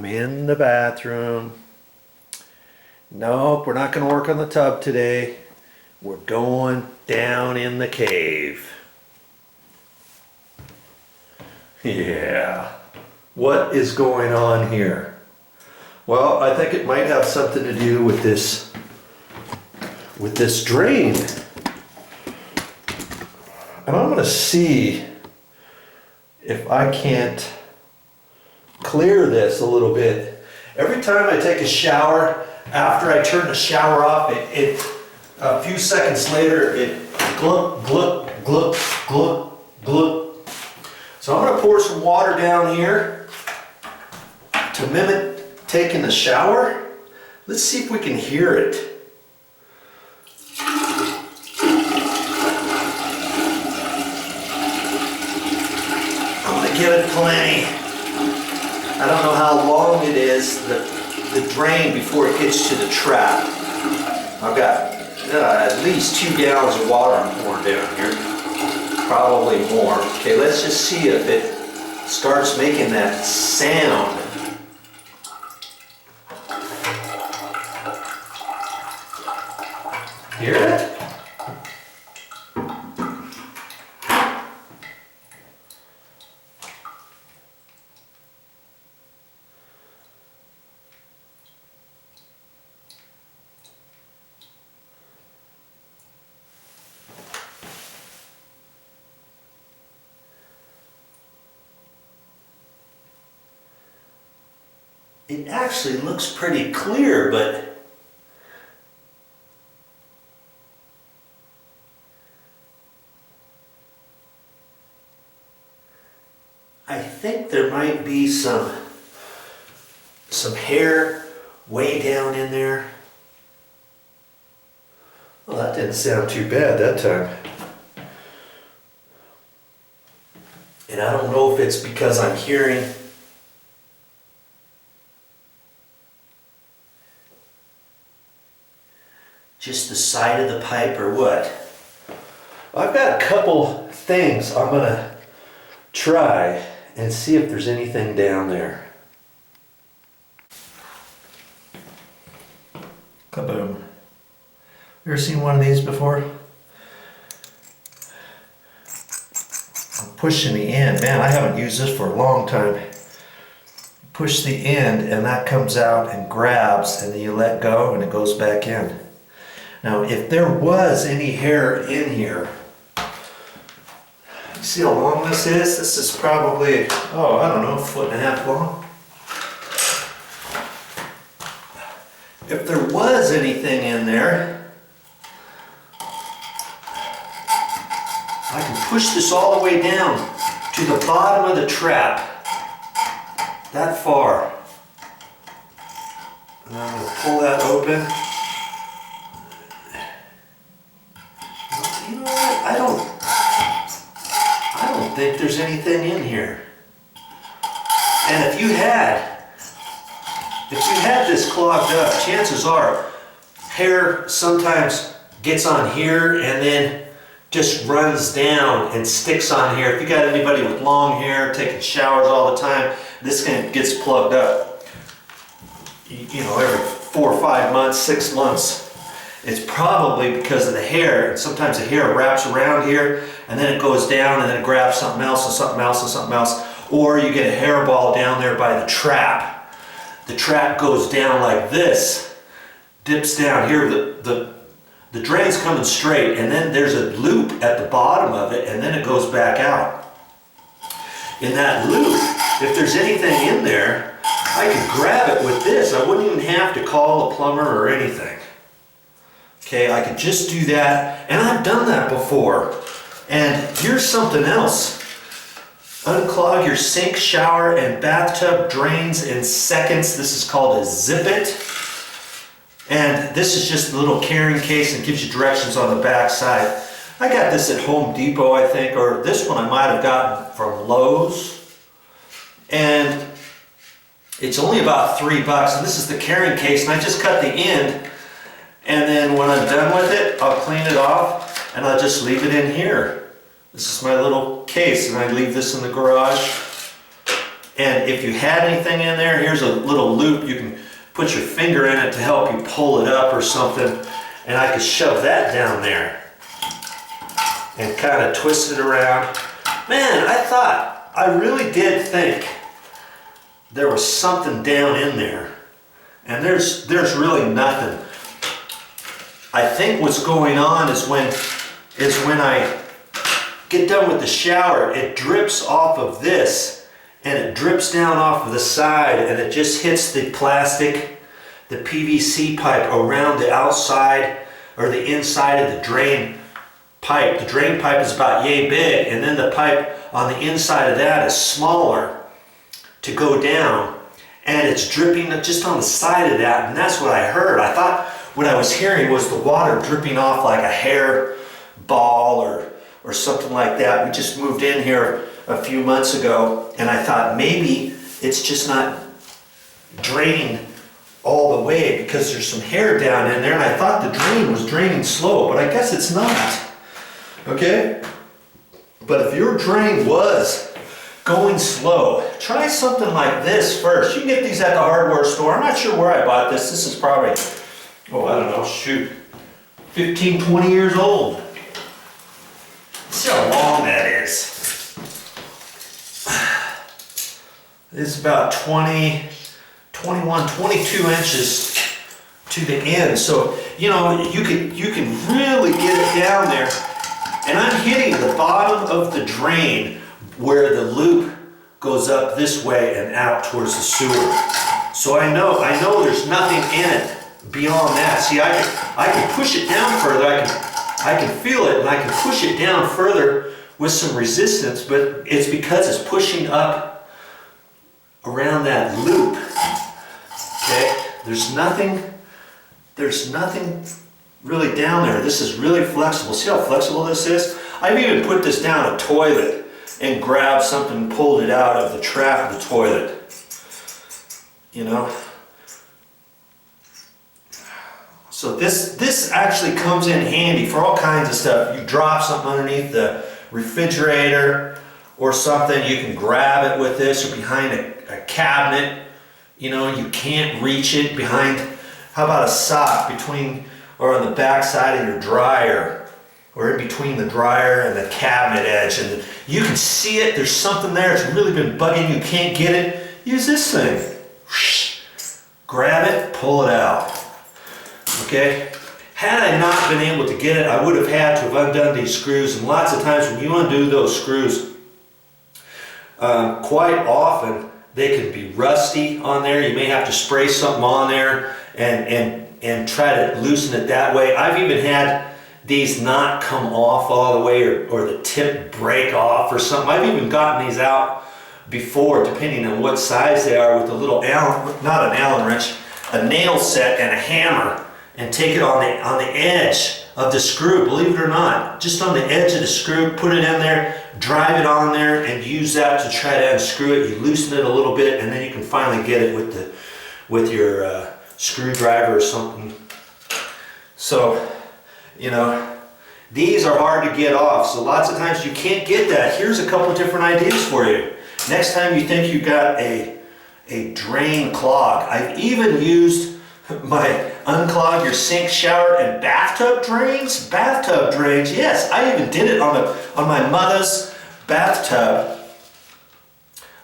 in the bathroom. Nope, we're not going to work on the tub today. We're going down in the cave. Yeah. What is going on here? Well, I think it might have something to do with this drain. And I'm going to see if I can't clear this a little bit. Every time I take a shower, after I turn the shower off, it a few seconds later, it gluck, gluck, gluck, gluck, gluck. So I'm going to pour some water down here to mimic taking a shower. Let's see if we can hear it. I'm going to give it plenty. I don't know how long it is, the drain, before it gets to the trap. I've got at least 2 gallons of water I'm pouring down here. Probably more. Okay, let's just see if it starts making that sound. Hear it? It actually looks pretty clear, but I think there might be some hair way down in there. Well, that didn't sound too bad that time. And I don't know if it's because I'm hearing just the side of the pipe or what. I've got a couple things I'm gonna try and see if there's anything down there. Kaboom. Ever seen one of these before? I'm pushing the end. Man, I haven't used this for a long time. Push the end and that comes out and grabs, and then you let go and it goes back in. Now, if there was any hair in here, you see how long this is? This is probably, oh, I don't know, 1.5 feet long. If there was anything in there, I can push this all the way down to the bottom of the trap, that far. And I'm going to pull that open. You know what? I don't think there's anything in here. And if you had this clogged up, chances are hair sometimes gets on here and then just runs down and sticks on here. If you got anybody with long hair taking showers all the time, this gets plugged up. You know, every 4 or 5 months, 6 months. It's probably because of the hair. Sometimes the hair wraps around here and then it goes down and then it grabs something else and something else and something else. Or you get a hairball down there by the trap. The trap goes down like this, dips down here. The drain's coming straight and then there's a loop at the bottom of it and then it goes back out. In that loop, if there's anything in there, I could grab it with this. I wouldn't even have to call a plumber or anything. Okay, I could just do that, and I've done that before. And here's something else. Unclog your sink, shower, and bathtub drains in seconds. This is called a zip it. And this is just a little carrying case and gives you directions on the back side. I got this at Home Depot, I think, or this one I might have gotten from Lowe's. And it's only about $3, and this is the carrying case, and I just cut the end. And then when I'm done with it, I'll clean it off and I'll just leave it in here. This is my little case and I leave this in the garage And if you had anything in there, here's a little loop. You can put your finger in it to help you pull it up or something. And I could shove that down there and kind of twist it around. Man, I really did think there was something down in there. And there's really nothing. I think what's going on is when I get done with the shower, it drips off of this and it drips down off of the side and it just hits the plastic, the PVC pipe around the outside or the inside of the drain pipe. The drain pipe is about yay big, and then the pipe on the inside of that is smaller to go down, and it's dripping just on the side of that, and that's what I heard. I thought what I was hearing was the water dripping off like a hair ball or something like that. We just moved in here a few months ago, and I thought maybe it's just not draining all the way because there's some hair down in there, and I thought the drain was draining slow, but I guess it's not. Okay? But if your drain was going slow, try something like this first. You can get these at the hardware store. I'm not sure where I bought this. This is probably, oh, I don't know, shoot, 15, 20 years old. See how long that is. It's about 20, 21, 22 inches to the end. So, you know, you can really get it down there. And I'm hitting the bottom of the drain where the loop goes up this way and out towards the sewer. So I know there's nothing in it beyond that. See, I can push it down further. I can feel it, and I can push it down further with some resistance, but it's because it's pushing up around that loop. Okay? There's nothing really down there. This is really flexible. See how flexible this is? I've even put this down a toilet and grabbed something and pulled it out of the trap of the toilet. You know? So this actually comes in handy for all kinds of stuff. You drop something underneath the refrigerator or something, you can grab it with this, or behind a cabinet. You know, you can't reach it behind. How about a sock between or on the back side of your dryer, or in between the dryer and the cabinet edge, and you can see it, there's something there, it's really been bugging you, can't get it, use this thing. Grab it, pull it out. Okay? Had I not been able to get it, I would have had to have undone these screws, and lots of times when you undo those screws, quite often they can be rusty on there. You may have to spray something on there and try to loosen it that way. I've even had these not come off all the way, or the tip break off or something. I've even gotten these out before, depending on what size they are, with a little not an Allen wrench, a nail set and a hammer, and take it on the edge of the screw, believe it or not, just on the edge of the screw, put it in there, drive it on there, and use that to try to unscrew it. You loosen it a little bit, and then you can finally get it with your screwdriver or something. So, you know, these are hard to get off, so lots of times you can't get that. Here's a couple different ideas for you. Next time you think you got a drain clog, I've even used my Unclog Your Sink, Shower, and Bathtub Drains. Bathtub drains, yes, I even did it on my mother's bathtub.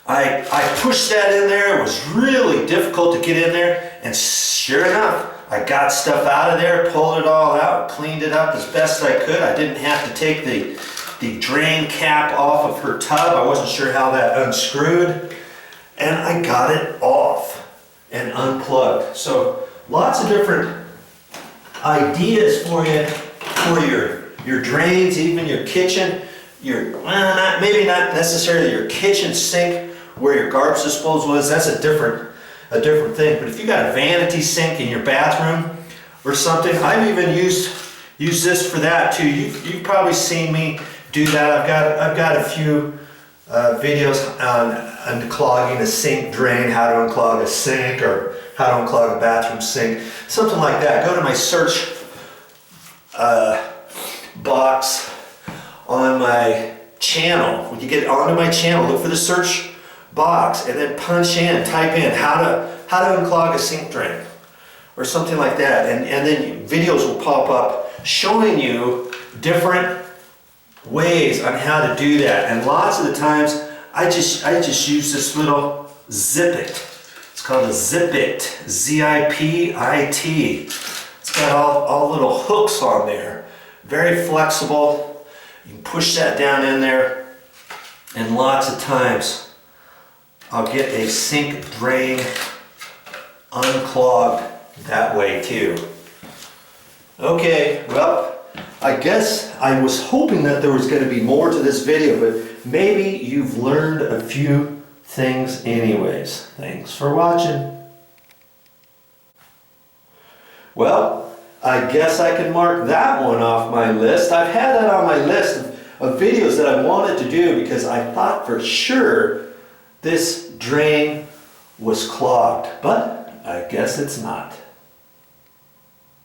I pushed that in there. It was really difficult to get in there, and sure enough, I got stuff out of there, pulled it all out, cleaned it up as best I could. I didn't have to take the drain cap off of her tub. I wasn't sure how that unscrewed, and I got it off and unplugged. So lots of different ideas for you, for your drains, even your kitchen, maybe not necessarily your kitchen sink where your garbage disposal is. That's a different thing. But if you got a vanity sink in your bathroom or something, I've even used this for that too. You've probably seen me do that. I've got a few videos on unclogging a sink drain, how to unclog a sink, or how to unclog a bathroom sink, something like that. Go to my search box on my channel. When you get onto my channel, look for the search box and then punch in, type in how to unclog a sink drain or something like that, and then videos will pop up showing you different ways on how to do that. And lots of the times I just use this little Zip-It. It's called a Zip-It, Z-I-P-I-T. It's got all little hooks on there, very flexible. You can push that down in there, and lots of times I'll get a sink drain unclogged that way too. Okay, well, I guess I was hoping that there was going to be more to this video, but maybe you've learned a few things anyways. Thanks for watching. Well, I guess I can mark that one off my list. I've had that on my list of videos that I wanted to do because I thought for sure this drain was clogged, but I guess it's not.